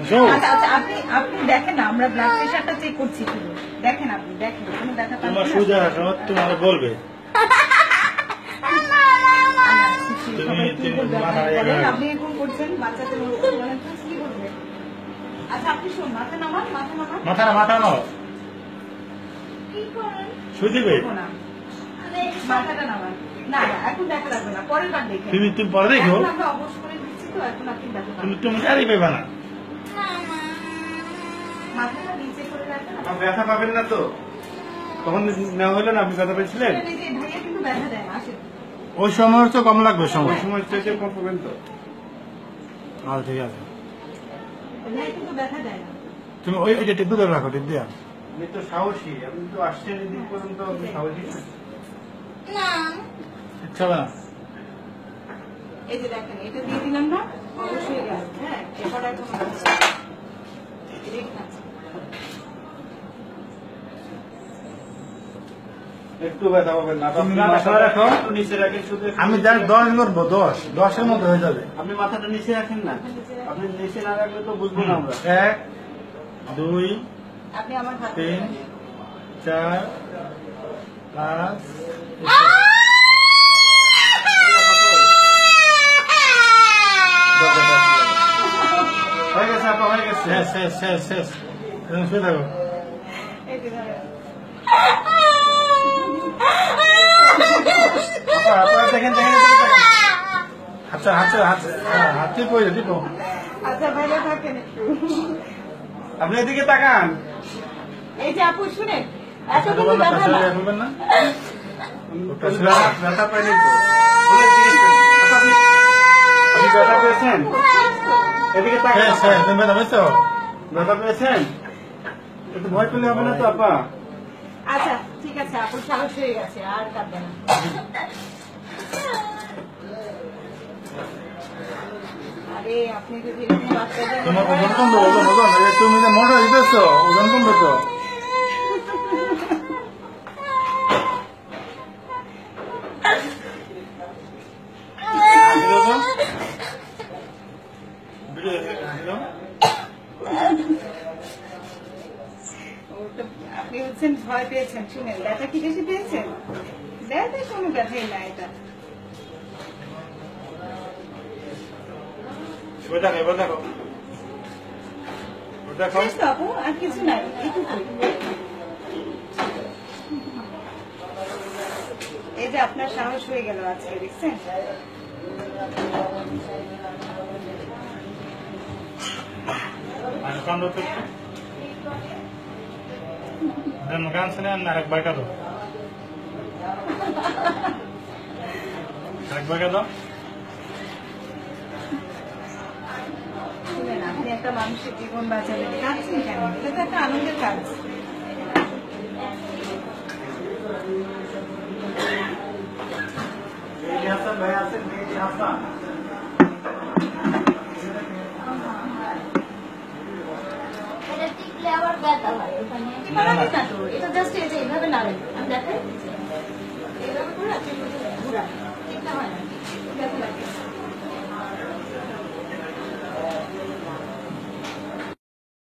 আচ্ছা আচ্ছা আপনি দেখেন না, আমরা ব্লাড প্রেশারটা চেক করছি, দেখেন আপনি দেখেন কোনো ব্যথা পাচ্ছেন? তোমার সোজা তোমার বলবে আপনি এখন করছেন বাচ্চাদের কি বলবে? আচ্ছা আপনি শুন, মাথা নামান, মাথা নাও, শুয়ে দিবে মাথাটা নামান। না না এখন দেখা লাগবে না, পরের বার দেখে তুমি পরে দেখো, আমরা অবশ করে দিচ্ছি তো, এখন আপনি দেখা তুমি গাড়ি পেবে না, মাথাটা নিচে করে রাখেন। ব্যথা পাবেন না তো? তখন নেওয়া হলো না, আপনি ব্যথা পেয়েছিলেন? ভাইয়া কিন্তু ব্যথা দেয় না, আসেন। ওই সময় হচ্ছে কম লাগবে সময়, সময় চাইতে কম পাবেন তো? আচ্ছা ঠিক আছে, ভাইয়া কিন্তু ব্যথা দেয় না। তুমি ওই এটা টিপ ধরে রাখো, টিপ দিয়া। আপনি তো সাহসী, আপনি তো আসছেন এদিন পর্যন্ত, আপনি সাহসী না। ইচ্ছা হবে না। এই যে দেখেন, এটা দিয়ে দিলাম না, অবশ্যই গেল। হ্যাঁ এরপর এখন একটু ব্যথা পাবেন না, তুমি মাথা রাখো, একটু নিচে রাখেন শুধু। আমি জানি 10 করবো, 10-10-এর মধ্যে হয়ে যাবে। আপনি মাথাটা নিচে রাখেন না, আপনি নিচে না রাখলে তো বুঝবো না আমরা। 1 2 আপনি আমার হাতে 3 4 5 হয়ে গেছে আপা, হয়ে গেছে। শেষ তুমি শুয়ে থাকো। এই যে ধরেন। আপনারা দেখেন আচ্ছা হাতে পড়ে দিব। আচ্ছা ভাইয়া থাকেন একটু। আপনি এদিকে তাকান। এই যে আপু শুনেন, এত কিন্তু ব্যথা না। বলবেন না ব্যথা পাইনি তো, বলে জিজ্ঞেস করেন। আপা, আপনি ব্যথা পেয়েছেন? এদিকে তাকান। তুমি ব্যথা পেয়েছো? ব্যথা পেয়েছেন? একটু ভয় পেলে হবে না তো আপা? আচ্ছা ঠিক আছে, আপুর সাহস হয়ে গেছে, আর কাঁদবে না। আরে আপনি যদি এরকম বাচ্চাদের তোমার ওজন কমবে, ওজন তুমি যে মোটা দিতেছো, ওজন কমবে তো। আপনি হচ্ছেন ভয় পেয়েছেন, শুনেন ব্যথা কি বেশি পেয়েছেন? ব্যথা কোনো ব্যথাই না, এটা শেষ তো আপু, আর কিছু নাই, এটুকুই। এই যে আপনার সাহস হয়ে গেল আজকে, দেখছেন? গান শুনে আরেকবার কাঁদো, আরেকবার কাঁদো। শুনেন, আপনি একটা মানুষের জীবন বাঁচালেন, কাঁদছেন কেন? এটা তো একটা আনন্দের কাজ। হাসান ভাই আছেন, হাসান। এটা জাস্ট এই যে এইভাবে নাড়েন, আমি দেখাই এইভাবে করে ঘুরা, ঠিক না হয় না, ব্যথা লাগে।